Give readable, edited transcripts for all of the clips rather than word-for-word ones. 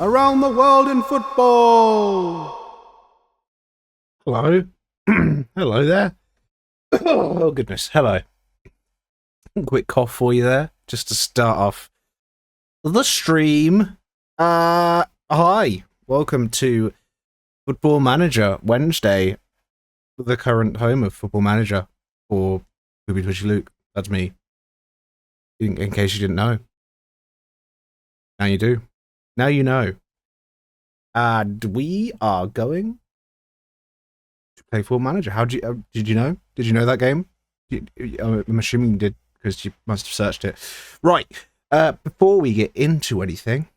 Around the world in football. Hello. Hello there. Oh, goodness. Hello. Quick cough for you there, just to start off the stream. Hi. Welcome to Football Manager Wednesday, the current home of Football Manager, or Booby Twitchy Luke. That's me. In case you didn't know. Now you do. Now you know. And we are going to play Football Manager. How did you know? Did you know that game? I'm assuming you did, because you must have searched it. Right. Before we get into anything,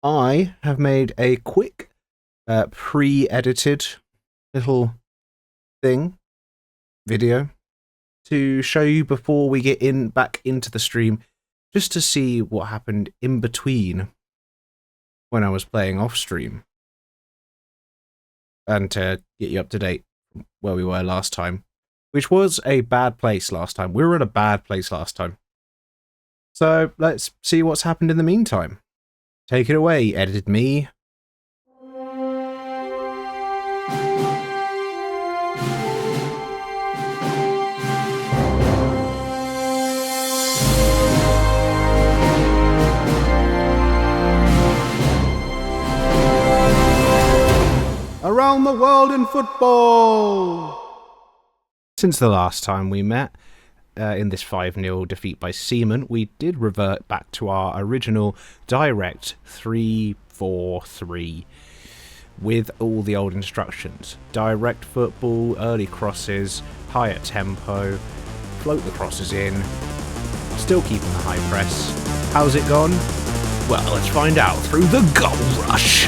I have made a quick pre-edited little video to show you before we get back into the stream, just to see what happened in between when I was playing off stream, and to get you up to date where we were last time, which was a bad place last time. We were in a bad place last time. So let's see what's happened in the meantime. Take it away, edited me. Around the world in football. Since the last time we met, in this 5-0 defeat by Seaman, we did revert back to our original direct 3-4-3 with all the old instructions. Direct football, early crosses, higher tempo, float the crosses in, still keeping the high press. How's it gone? Well, let's find out through the goal rush.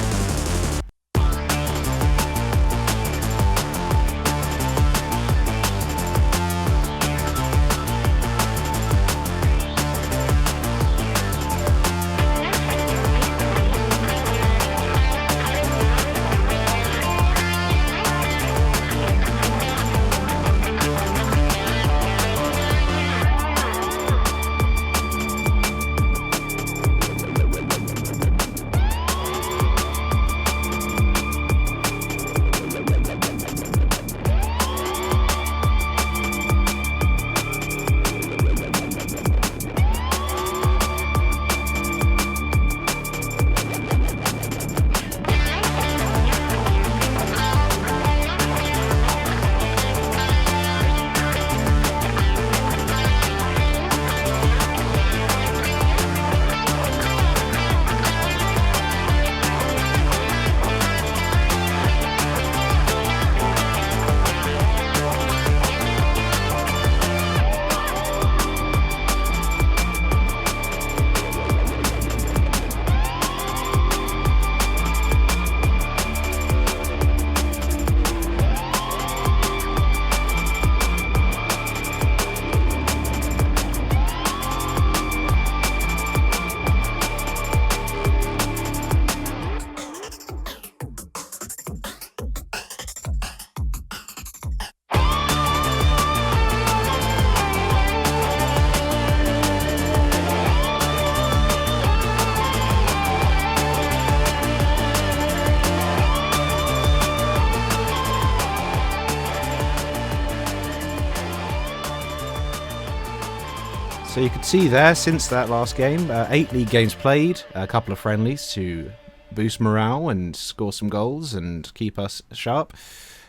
So you can see there, since that last game, 8 league games played, a couple of friendlies to boost morale and score some goals and keep us sharp.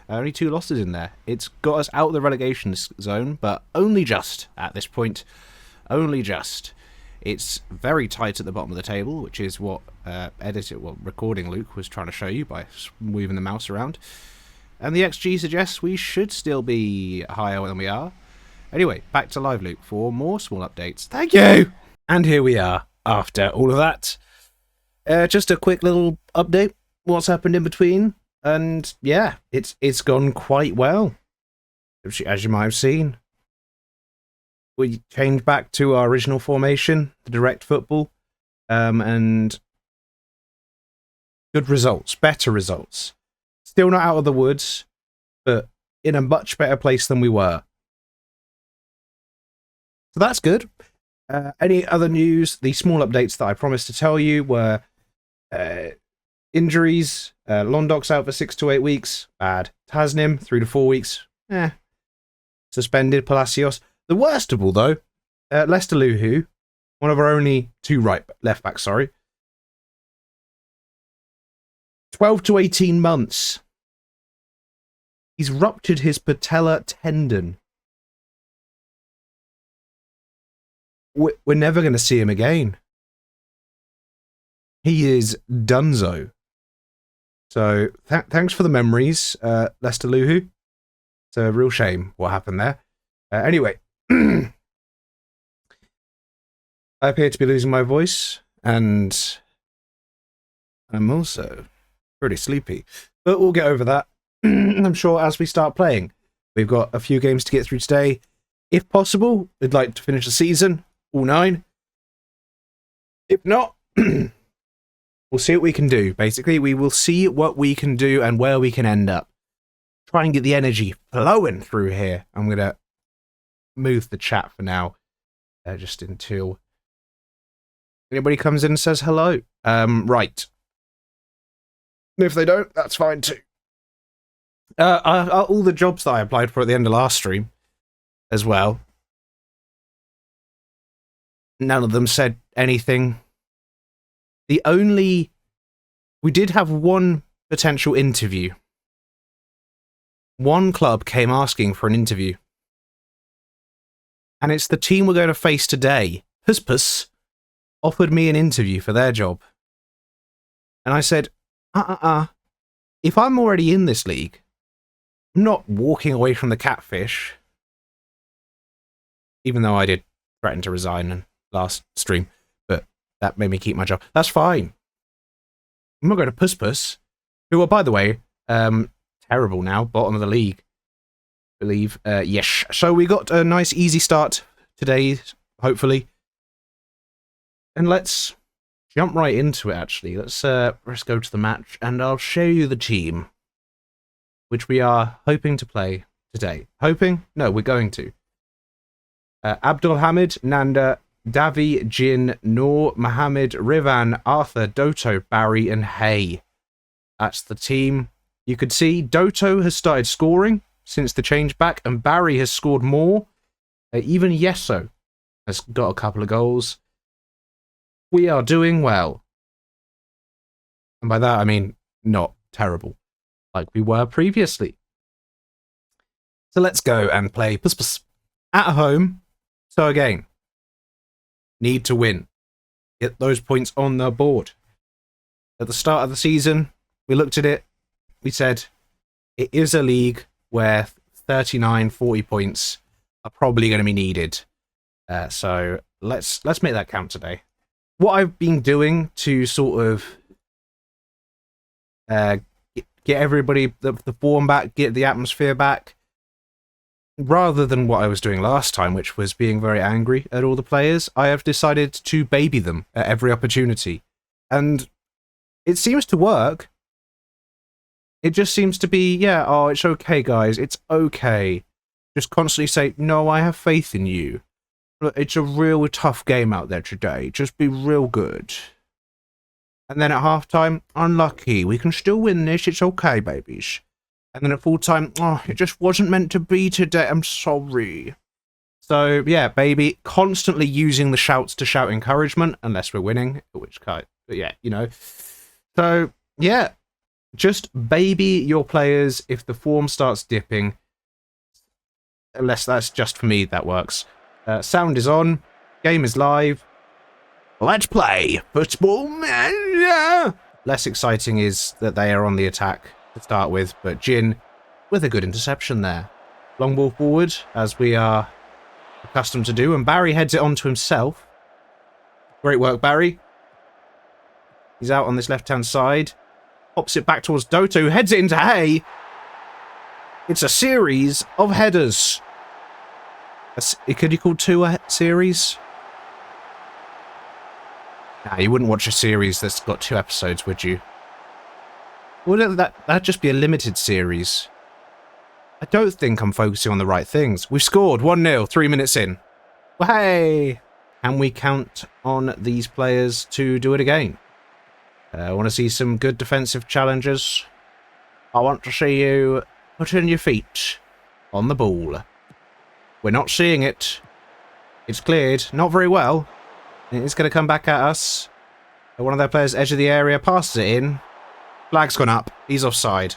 Only 2 losses in there. It's got us out of the relegation zone, but only just at this point. Only just. It's very tight at the bottom of the table, which is what recording Luke was trying to show you by moving the mouse around. And the XG suggests we should still be higher than we are. Anyway, back to live Luke for more small updates. Thank you! And here we are, after all of that. Just a quick little update, what's happened in between. And yeah, it's gone quite well, as you might have seen. We changed back to our original formation, the direct football, and good results, better results. Still not out of the woods, but in a much better place than we were. So that's good. Any other news? The small updates that I promised to tell you were Injuries, Londok's out for 6 to 8 weeks, bad. Tasnim, 3 to 4 weeks, suspended. Palacios. The worst of all, though, Lester Luhu, one of our only two left backs, 12 to 18 months. He's ruptured his patella tendon. We're never going to see him again. He is donezo. So, thanks for the memories, Lester Luhu. It's a real shame what happened there. Anyway, I appear to be losing my voice, and I'm also pretty sleepy. But we'll get over that, I'm sure, as we start playing. We've got a few games to get through today. If possible, we'd like to finish the season, all 9. If not, we'll see what we can do. Basically, we will see what we can do and where we can end up. Try and get the energy flowing through here. I'm going to move the chat for now, just until anybody comes in and says hello. Right. If they don't, that's fine too. All the jobs that I applied for at the end of last stream as well, none of them said anything. We did have one potential interview. One club came asking for an interview. And it's the team we're going to face today. Puspus offered me an interview for their job. And I said, if I'm already in this league, I'm not walking away from the catfish. Even though I did threaten to resign in last stream. But that made me keep my job. That's fine. I'm not going to Puspus, who are, by the way, terrible now, bottom of the league, I believe. Yes. So we got a nice, easy start today, hopefully. And let's jump right into it, actually. Let's go to the match, and I'll show you the team, which we are hoping to play today. Hoping? No, we're going to. Abdulhamid, Nanda, Davi, Jin, Noor, Mohammed, Rivan, Arthur, Doto, Barry, and Hay. That's the team. You could see Doto has started scoring since the change back, and Barry has scored more. Even Yeso has got a couple of goals. We are doing well. And by that, I mean not terrible, like we were previously. So let's go and play Puspus at home. So again, need to win. Get those points on the board. At the start of the season, we looked at it. We said it is a league where 39, 40 points are probably going to be needed. So let's make that count today. What I've been doing to sort of get everybody the form back, get the atmosphere back, rather than what I was doing last time, which was being very angry at all the players, I have decided to baby them at every opportunity. And it seems to work. It just seems to be, yeah, oh, it's okay, guys, it's okay. Just constantly say, no, I have faith in you. Look, it's a real tough game out there today. Just be real good. And then at halftime, unlucky. We can still win this. It's okay, babies. And then at full time, oh, it just wasn't meant to be today. I'm sorry. So, yeah, baby, constantly using the shouts to shout encouragement, unless we're winning, which kind, but yeah, you know. So, yeah, just baby your players if the form starts dipping. Unless that's just for me, that works. Sound is on. Game is live. Let's play football manager. Less exciting is that they are on the attack to start with, but Jin with a good interception there. Long ball forward, as we are accustomed to do, and Barry heads it on to himself. Great work, Barry. He's out on this left-hand side. Pops it back towards Doto, who heads it into Hay. It's a series of headers. Could you call 2 a series? Nah, you wouldn't watch a series that's got 2 episodes, would you? Wouldn't that'd just be a limited series. I don't think I'm focusing on the right things. We've scored 1-0, 3 minutes in. Well, hey! Can we count on these players to do it again? I want to see some good defensive challenges. I want to see you putting your feet on the ball. We're not seeing it. It's cleared. Not very well. It's going to come back at us. One of their players, edge of the area, passes it in. Flag's gone up. He's offside.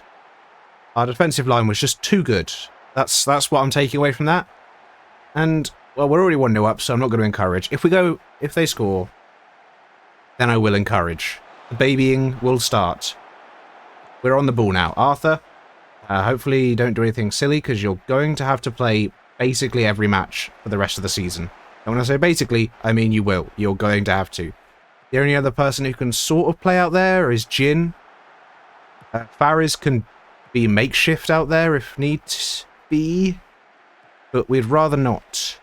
Our defensive line was just too good. That's what I'm taking away from that. And, well, we're already 1-0 up, so I'm not going to encourage. If they score, then I will encourage. The babying will start. We're on the ball now. Arthur, hopefully you don't do anything silly, because you're going to have to play basically every match for the rest of the season. And when I say basically, I mean you will. You're going to have to. The only other person who can sort of play out there is Jin. Faris can be makeshift out there if needs be, but we'd rather not.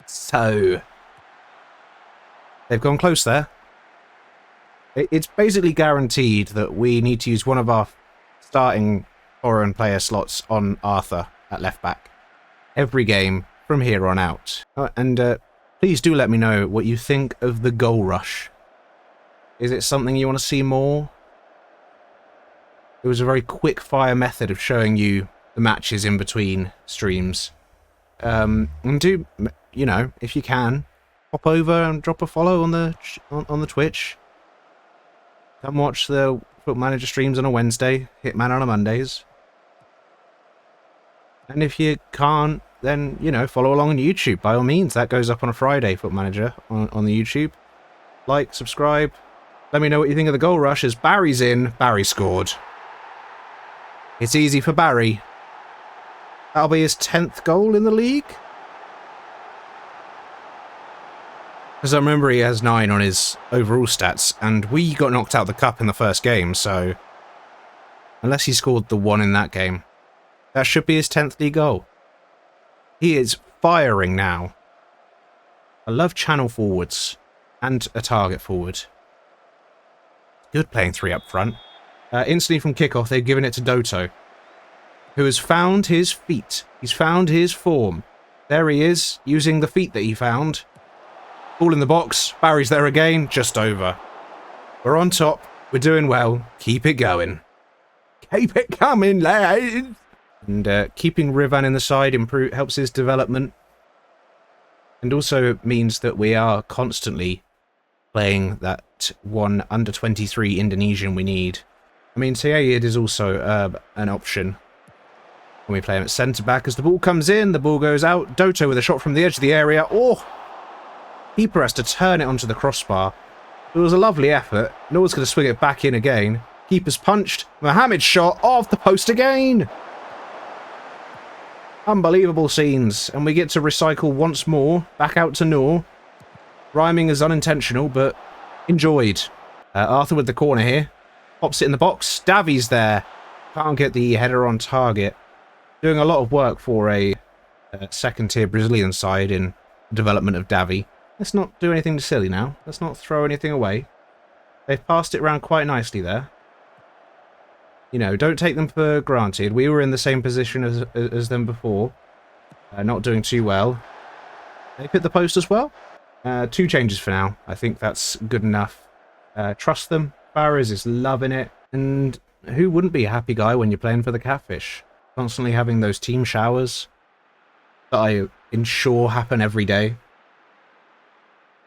So, they've gone close there. It's basically guaranteed that we need to use one of our starting foreign player slots on Arthur at left back every game from here on out. And please do let me know what you think of the goal rush. Is it something you want to see more? It was a very quick fire method of showing you the matches in between streams. And do, you know, if you can, pop over and drop a follow on the Twitch. Come watch the Football Manager streams on a Wednesday, Hitman on a Mondays. And if you can't, then, you know, follow along on YouTube. By all means, that goes up on a Friday, Football Manager, on the YouTube. Like, subscribe. Let me know what you think of the goal rush as Barry's in. Barry scored. It's easy for Barry. That'll be his 10th goal in the league. Because I remember he has 9 on his overall stats, and we got knocked out of the cup in the first game, so unless he scored the 1 in that game, that should be his 10th league goal. He is firing now. I love channel forwards and a target forward. Good playing 3 up front. Instantly from kickoff, they've given it to Doto, who has found his feet. He's found his form. There he is, using the feet that he found. Ball in the box. Barry's there again. Just over. We're on top. We're doing well. Keep it going. Keep it coming, lads. And keeping Rivan in the side helps his development. And also means that we are constantly playing that one under-23 Indonesian we need. I mean, Sayed is also an option when we play him at centre-back. As the ball comes in, the ball goes out. Doto with a shot from the edge of the area. Oh! Keeper has to turn it onto the crossbar. It was a lovely effort. Noah's going to swing it back in again. Keeper's punched. Mohamed's shot off the post again. Unbelievable scenes. And we get to recycle once more. Back out to Noor. Rhyming is unintentional, but enjoyed. Arthur with the corner here. Pops it in the box. Davi's there. Can't get the header on target. Doing a lot of work for a second-tier Brazilian side in development of Davi. Let's not do anything silly now. Let's not throw anything away. They've passed it around quite nicely there. You know, don't take them for granted. We were in the same position as them before. Not doing too well. They hit the post as well. 2 changes for now. I think that's good enough. Trust them. Barrows is loving it. And who wouldn't be a happy guy when you're playing for the Catfish? Constantly having those team showers that I ensure happen every day.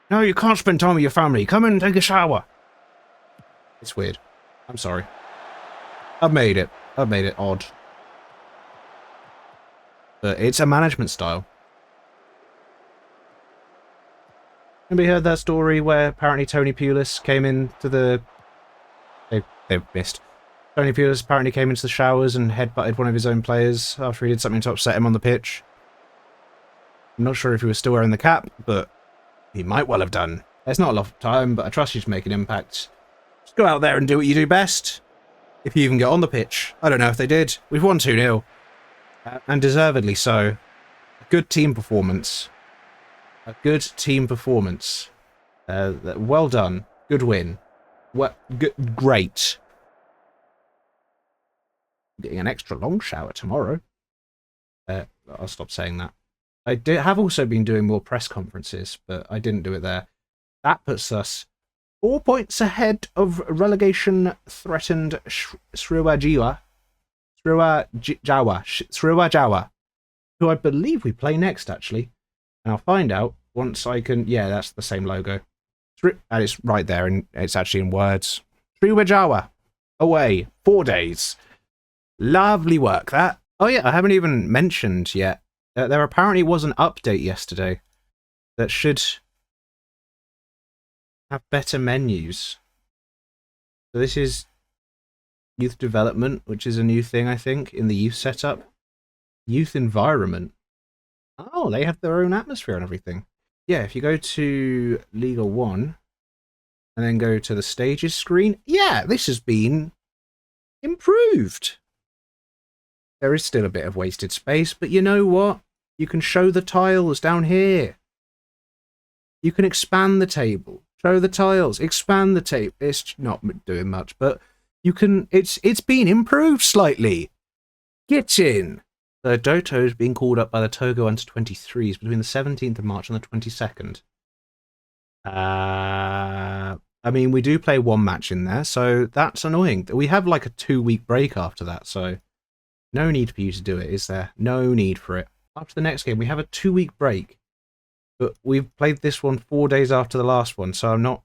No, you can't spend time with your family. Come in and take a shower. It's weird. I'm sorry. I've made it odd. But it's a management style. Anybody heard that story where apparently Tony Pulis came into the... They've missed. Tony Pulis apparently came into the showers and headbutted one of his own players after he did something to upset him on the pitch. I'm not sure if he was still wearing the cap, but he might well have done. There's not a lot of time, but I trust you to make an impact. Just go out there and do what you do best. If you even get on the pitch. I don't know if they did. We've won 2-0. And deservedly so. A good team performance. A good team performance. Well done. Good win. Great. Getting an extra long shower tomorrow. I'll stop saying that. I have also been doing more press conferences, but I didn't do it there. That puts us 4 points ahead of relegation-threatened Sriwijaya, who I believe we play next, actually. And I'll find out once I can... Yeah, that's the same logo. And it's right there, and it's actually in words. Sriwijaya, away, 4 days. Lovely work, that. Oh yeah, I haven't even mentioned yet. There apparently was an update yesterday that should have better menus. So this is youth development, which is a new thing, I think, in the youth setup. Youth environment. Oh, they have their own atmosphere and everything. Yeah, if you go to Liga 1 and then go to the stages screen, yeah, this has been improved. There is still a bit of wasted space, but you know what? You can show the tiles down here. You can expand the table, show the tiles, expand the table. It's not doing much, but you can. It's been improved slightly. Get in. The Doto is being called up by the Togo Under-23s between the 17th of March and the 22nd. I mean, we do play one match in there, so that's annoying. We have like a 2-week break after that, so no need for you to do it, is there? No need for it. After the next game, we have a 2-week break, but we've played this one 4 days after the last one, so I'm not...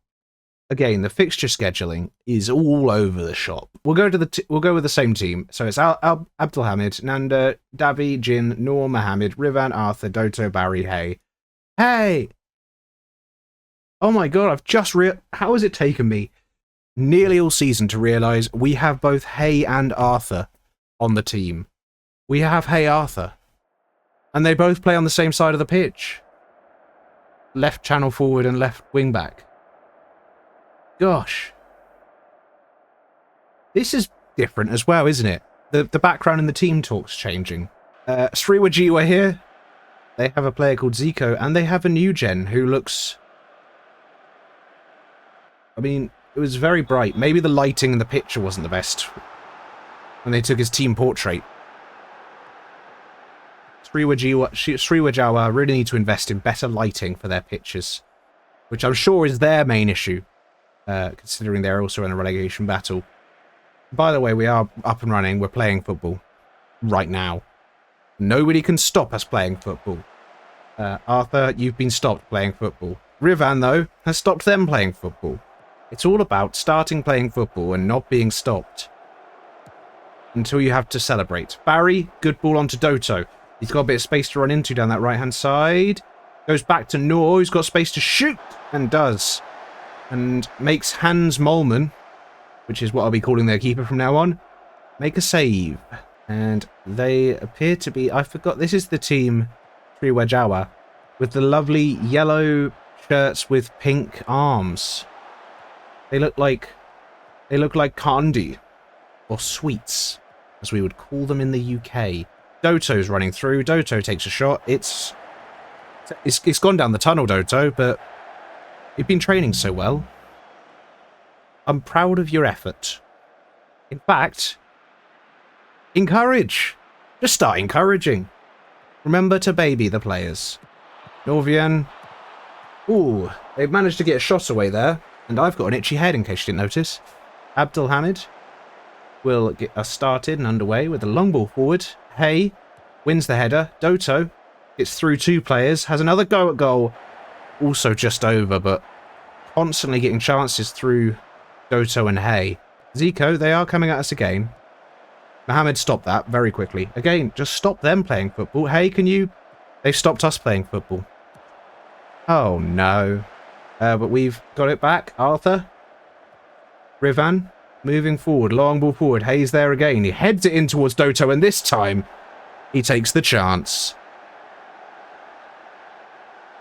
Again, the fixture scheduling is all over the shop. We'll go to we'll go with the same team. So it's Abdulhamid, Nanda, Davi, Jin, Noor, Mohammed, Rivan, Arthur, Doto, Barry, Hay. Hey! Oh my god, I've just how has it taken me nearly all season to realise we have both Hay and Arthur on the team. We have Hay Arthur. And they both play on the same side of the pitch. Left channel forward and left wing back. Gosh. This is different as well, isn't it? The background in the team talk's changing. Sriwijaya here. They have a player called Zico, and they have a new gen who looks... I mean, it was very bright. Maybe the lighting in the picture wasn't the best when they took his team portrait. Sriwijaya really need to invest in better lighting for their pictures, which I'm sure is their main issue. Considering they're also in a relegation battle. By the way, we are up and running. We're playing football right now. Nobody can stop us playing football. Arthur, you've been stopped playing football. Rivan, though, has stopped them playing football. It's all about starting playing football and not being stopped until you have to celebrate. Barry, good ball onto Doto. He's got a bit of space to run into down that right-hand side. Goes back to Noor, who's got space to shoot, and does. And makes Hans Molman, which is what I'll be calling their keeper from now on, make a save. And they appear to be... I forgot, this is the team, Sriwijaya, with the lovely yellow shirts with pink arms. They look like candy, or sweets, as we would call them in the UK. Doto's running through. Doto takes a shot. It's gone down the tunnel, Doto, but... You've been training so well. I'm proud of your effort. In fact, encourage. Just start encouraging. Remember to baby the players. Norvian. Ooh, they've managed to get a shot away there. And I've got an itchy head in case you didn't notice. Abdulhamid will get us started and underway with a long ball forward. Hay wins the header. Doto gets through 2 players. Has another go at goal. Also just over, but constantly getting chances through Doto and Hay. Zico, they are coming at us again. Mohammed stopped that very quickly. Again, just stop them playing football. Hey, can you... They've stopped us playing football. Oh, no. But we've got it back. Arthur. Rivan, moving forward. Long ball forward. Hay's there again. He heads it in towards Doto, and this time, he takes the chance.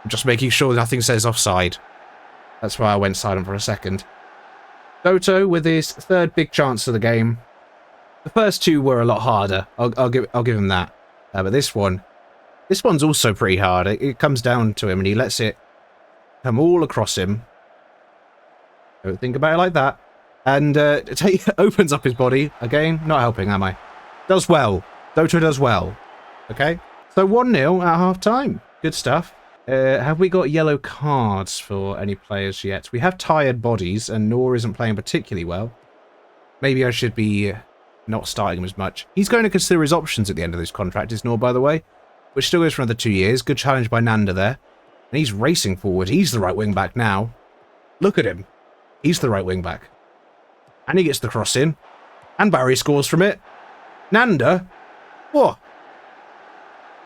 Just making sure nothing says offside. That's why I went silent for a second. Doto with his 3rd big chance of the game. The first 2 were a lot harder. I'll give him that. But this one's also pretty hard. It comes down to him and he lets it come all across him. Don't think about it like that. And opens up his body again. Not helping, am I? Does well. Doto does well. Okay. So 1-0 at half time. Good stuff. Have we got yellow cards for any players yet? We have tired bodies, and Noor isn't playing particularly well. Maybe I should be not starting him as much. He's going to consider his options at the end of this contract, is Noor, by the way, which still goes for another 2 years. Good challenge by Nanda there. And he's racing forward. He's the right wing back now. Look at him. He's the right wing back. And he gets the cross in. And Barry scores from it. Nanda? What?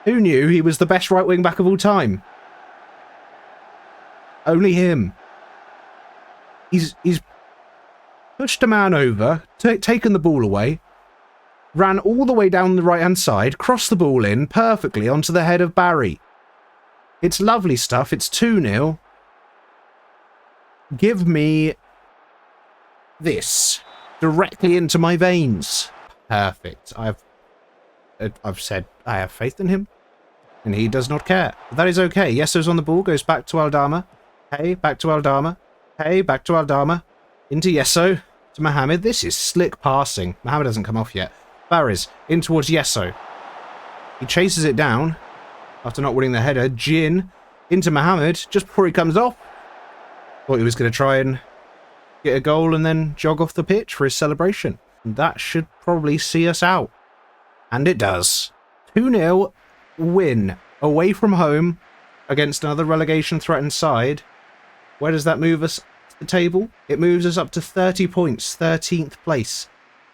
Who knew he was the best right wing back of all time? Only him. He's pushed a man over, taken the ball away, ran all the way down the right-hand side, crossed the ball in perfectly onto the head of Barry. It's lovely stuff. It's 2-0. Give me this directly into my veins. Perfect. I've said I have faith in him, and he does not care. But that is okay. Yesso's on the ball, goes back to Aldama. Hey, back to Aldama. Hey, back to Aldama. Into Yesso. To Mohamed. This is slick passing. Mohamed hasn't come off yet. Barry's in towards Yesso. He chases it down after not winning the header. Jin into Mohamed just before he comes off. Thought he was going to try and get a goal and then jog off the pitch for his celebration. And that should probably see us out. And it does. 2-0 win away from home against another relegation-threatened side. Where does that move us to the table? It moves us up to 30 points, 13th place.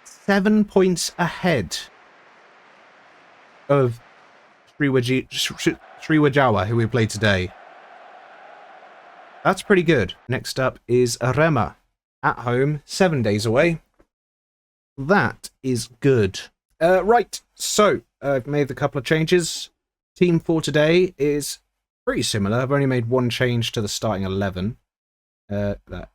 7 points ahead of Sriwijaya, who we played today. That's pretty good. Next up is Arema. At home, 7 days away. That is good. Right, so I've made a couple of changes. Team for today is pretty similar. I've only made one change to the starting 11. That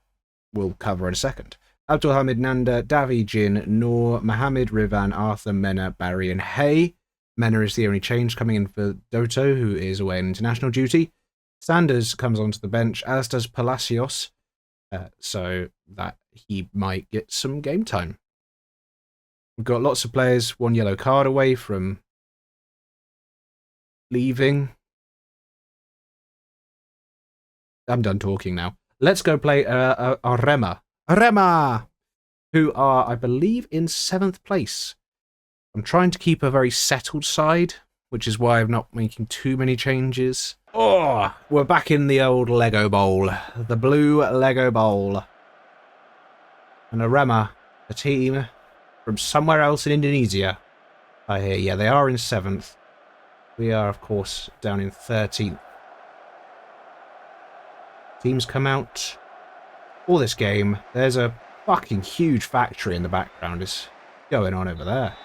we'll cover in a second. Abdul Hamid, Nanda, Davi, Jin, Noor, Mohamed, Rivan, Arthur, Mena, Barry, and Hay. Mena is the only change coming in for Doto, who is away on international duty. Sanders comes onto the bench, as does Palacios, so that he might get some game time. We've got lots of players, one yellow card away from leaving. I'm done talking now. Let's go play Arema. Arema! Who are, I believe, in 7th place. I'm trying to keep a very settled side, which is why I'm not making too many changes. Oh, we're back in the old Lego Bowl. The blue Lego Bowl. And Arema, a team from somewhere else in Indonesia. I hear, yeah, they are in 7th. We are, of course, down in 13th. Teams come out for this game. There's a fucking huge factory in the background. It's going on over there.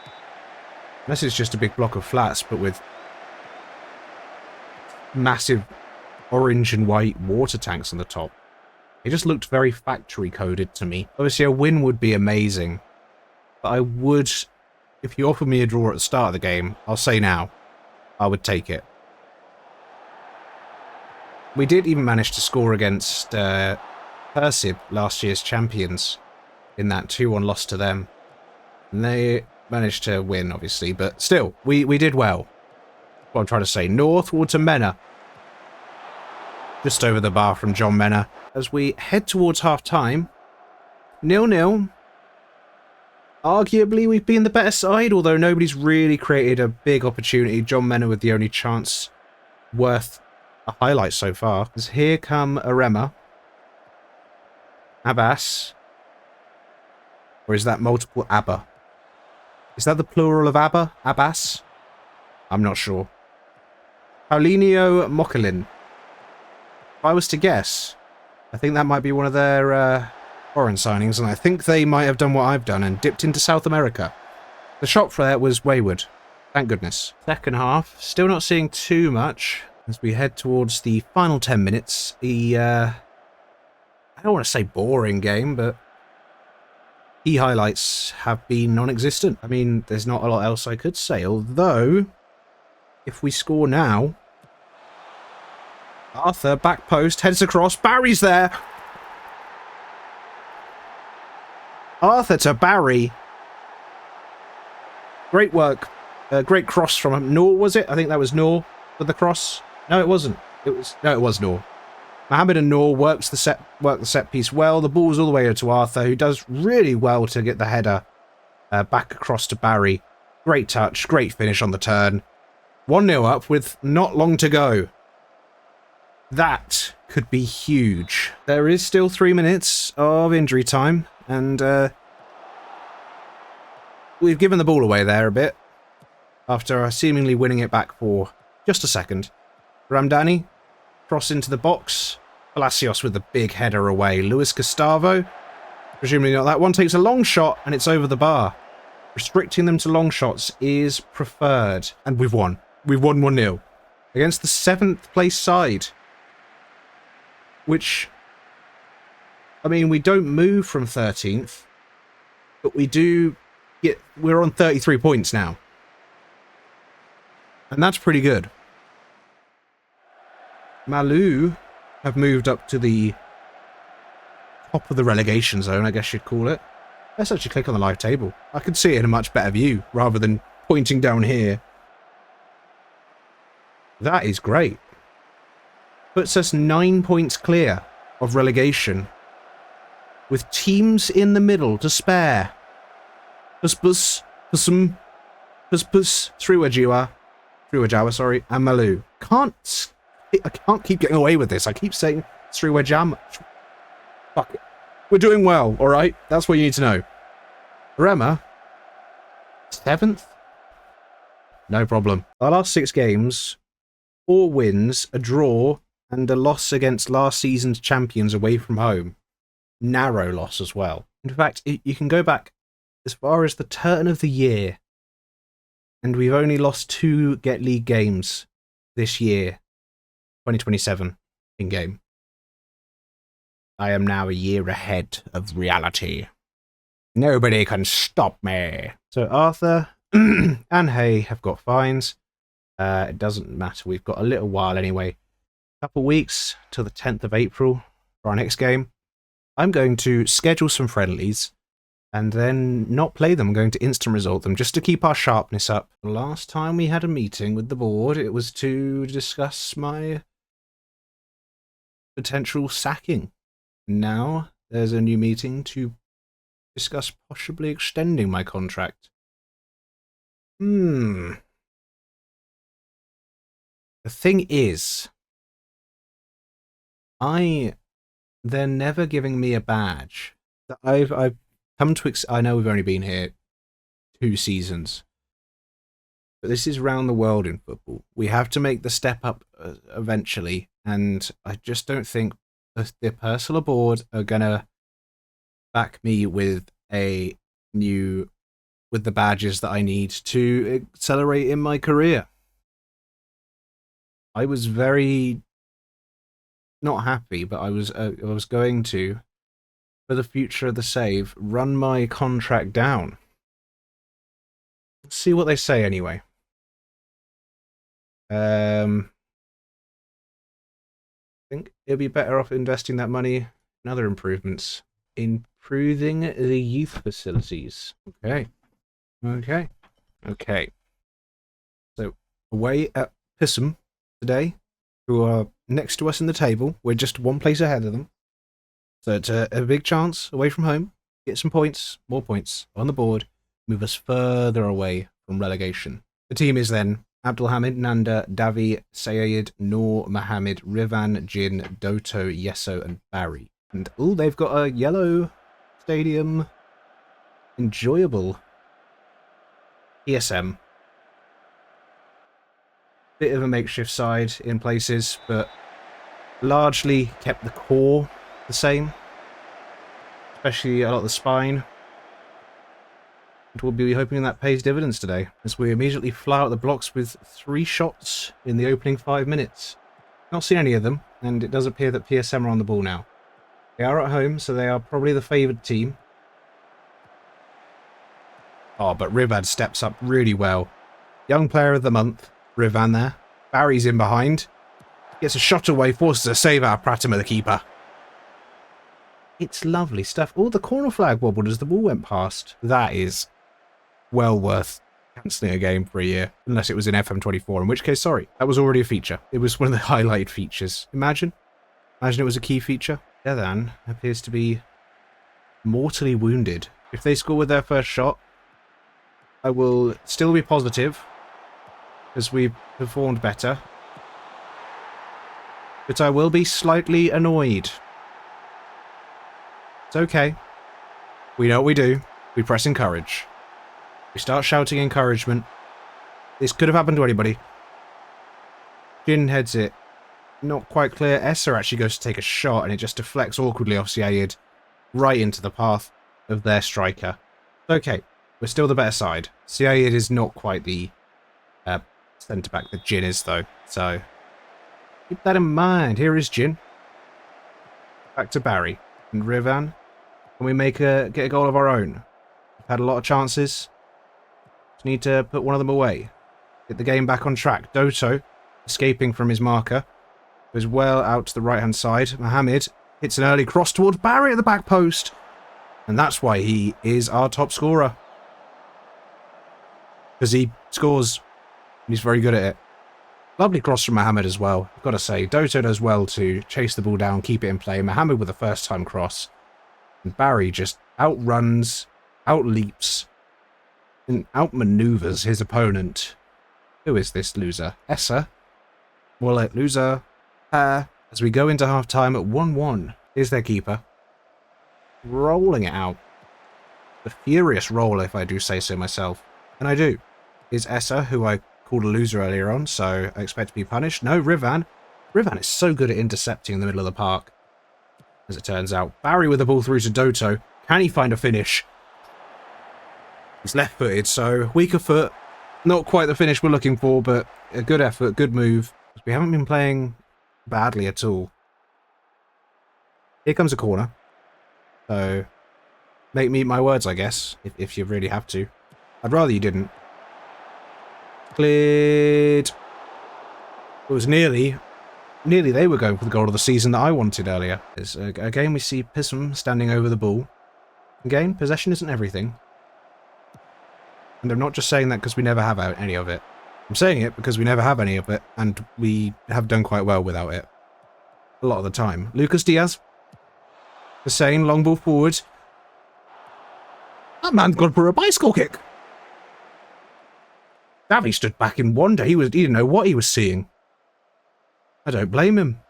Unless it's just a big block of flats, but with massive orange and white water tanks on the top. It just looked very factory coded to me. Obviously a win would be amazing, but I would, if you offered me a draw at the start of the game, I'll say now, I would take it. We did even manage to score against Persib, last year's champions, in that 2-1 loss to them. And they managed to win, obviously, but still, we did well. What I'm trying to say, northward to Mena. Just over the bar from John Mena. As we head towards half-time, 0-0. Arguably, we've been the better side, although nobody's really created a big opportunity. John Mena with the only chance worth a highlight so far. As here come Arema. Abbas. Or is that multiple Abba? Is that the plural of Abba? Abbas? I'm not sure. Paulinho Mokalin. If I was to guess, I think that might be one of their foreign signings, and I think they might have done what I've done and dipped into South America. The shot for that was wayward. Thank goodness. Second half, still not seeing too much as we head towards the final 10 minutes. I don't want to say boring game, but key highlights have been non-existent. I mean, there's not a lot else I could say, although if we score now, Arthur, back post, heads across, Barry's there. Arthur to Barry. Great work. Great cross from him. Noor, was it? I think that was Noor with the cross. No, it wasn't. it was Noor. Mohamed and Noor work the set piece well. The ball's all the way over to Arthur, who does really well to get the header back across to Barry. Great touch, great finish on the turn. 1-0 up with not long to go. That could be huge. There is still 3 minutes of injury time, and we've given the ball away there a bit after seemingly winning it back for just a second. Ramdani, cross into the box. Palacios with the big header away. Luis Gustavo, presumably not that one, takes a long shot and it's over the bar. Restricting them to long shots is preferred. And we've won. We've won 1-0 against the 7th place side. Which, I mean, we don't move from 13th, but we're on 33 points now. And that's pretty good. Malu have moved up to the top of the relegation zone, I guess you'd call it. Let's actually click on the live table. I can see it in a much better view, rather than pointing down here. That is great. Puts us 9 points clear of relegation, with teams in the middle to spare. Sriwijaya, and Malu. I can't keep getting away with this. I keep saying Sriwijaya. Fuck it. We're doing well, alright? That's what you need to know. Rema, 7th? No problem. Our last 6 games, 4 wins, a draw, and a loss against last season's champions away from home. Narrow loss as well. In fact, you can go back as far as the turn of the year, and we've only lost 2 Get League games this year. 2027 in-game. I am now a year ahead of reality. Nobody can stop me. So Arthur and Hay have got fines. It doesn't matter. We've got a little while anyway. A couple weeks till the 10th of April for our next game. I'm going to schedule some friendlies and then not play them. I'm going to instant result them just to keep our sharpness up. The last time we had a meeting with the board, it was to discuss my potential sacking. Now there's a new meeting to discuss possibly extending my contract. The thing is, they're never giving me a badge. I've come to I know we've only been here 2 seasons, but this is round the world in football. We have to make the step up eventually. And I just don't think the Purcell board are gonna back me with the badges that I need to accelerate in my career. I was very not happy, but I was going to, for the future of the save, run my contract down. Let's see what they say anyway. I think it'll be better off investing that money in other improvements. Improving the youth facilities. Okay. So, away at Pissum today, who are next to us in the table. We're just 1 place ahead of them. So it's a big chance away from home. Get some points, more points on the board. Move us further away from relegation. The team is then Abdulhamid, Nanda, Davi, Sayed, Noor, Mohammed, Rivan, Jin, Doto, Yeso, and Barry. And, they've got a yellow stadium. Enjoyable. ESM. Bit of a makeshift side in places, but largely kept the core the same. Especially a lot of the spine. And we'll be hoping that pays dividends today, as we immediately fly out the blocks with 3 shots in the opening 5 minutes. Not seen any of them, and it does appear that PSM are on the ball now. They are at home, so they are probably the favoured team. But Rivad steps up really well. Young player of the month, Rivan there. Barry's in behind. Gets a shot away, forces a save out of Pratima, the keeper. It's lovely stuff. The corner flag wobbled as the ball went past. That is well worth cancelling a game for a year, unless it was in FM24, in which case, sorry, that was already a feature. It was one of the highlighted features. Imagine it was a key feature. Dedan appears to be mortally wounded. If they score with their first shot, I will still be positive, because we've performed better. But I will be slightly annoyed. It's okay. We know what we do. We press encourage. We start shouting encouragement. This could have happened to anybody. Jin heads it. Not quite clear. Essa actually goes to take a shot and it just deflects awkwardly off Syed right into the path of their striker. Okay, we're still the better side. Syed is not quite the centre-back that Jin is, though. So, keep that in mind. Here is Jin. Back to Barry. And Rivan. Can we get a goal of our own? We've had a lot of chances. Just need to put one of them away. Get the game back on track. Doto, escaping from his marker, goes well out to the right-hand side. Mohamed hits an early cross towards Barry at the back post. And that's why he is our top scorer. Because he scores. And he's very good at it. Lovely cross from Mohamed as well. I've got to say, Doto does well to chase the ball down, keep it in play. Mohamed with a first-time cross. And Barry just outruns, outleaps, and outmaneuvers his opponent. Who is this loser? Essa. Well, loser. As we go into half-time at 1-1. Here's their keeper. Rolling it out. A furious roll, if I do say so myself. And I do. Is Essa, who I called a loser earlier on, so I expect to be punished. No, Rivan. Rivan is so good at intercepting in the middle of the park. As it turns out. Barry with the ball through to Doto. Can he find a finish? He's left-footed, so weaker foot. Not quite the finish we're looking for, but a good effort, good move. We haven't been playing badly at all. Here comes a corner. So, make me eat my words, I guess, if you really have to. I'd rather you didn't. Cleared. It was nearly they were going for the goal of the season that I wanted earlier. Again, we see Pissam standing over the ball. Again, possession isn't everything. And I'm not just saying that because we never have any of it. I'm saying it because we never have any of it, and we have done quite well without it. A lot of the time. Lucas Diaz. Hussein, long ball forward. That man's gone for a bicycle kick. Davi stood back in wonder. He didn't know what he was seeing. I don't blame him.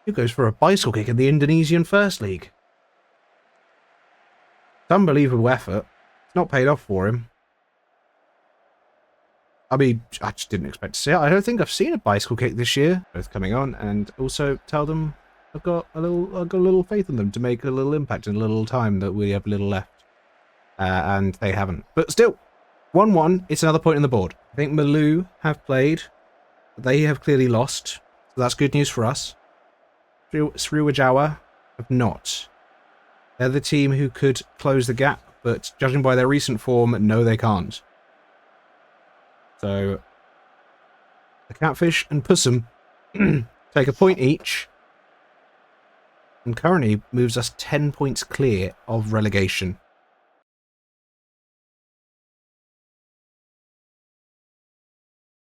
He goes for a bicycle kick in the Indonesian First League. It's unbelievable effort. It's not paid off for him. I mean, I just didn't expect to see it. I don't think I've seen a bicycle kick this year. Both coming on, and also tell them I've got a little faith in them to make a little impact in a little time that we have little left. And they haven't. But still, 1-1, it's another point on the board. I think Malu have played. They have clearly lost. So that's good news for us. Sriwijaya have not. They're the team who could close the gap, but judging by their recent form, no, they can't. So, the Catfish and Pussum take a point each, and currently moves us 10 points clear of relegation.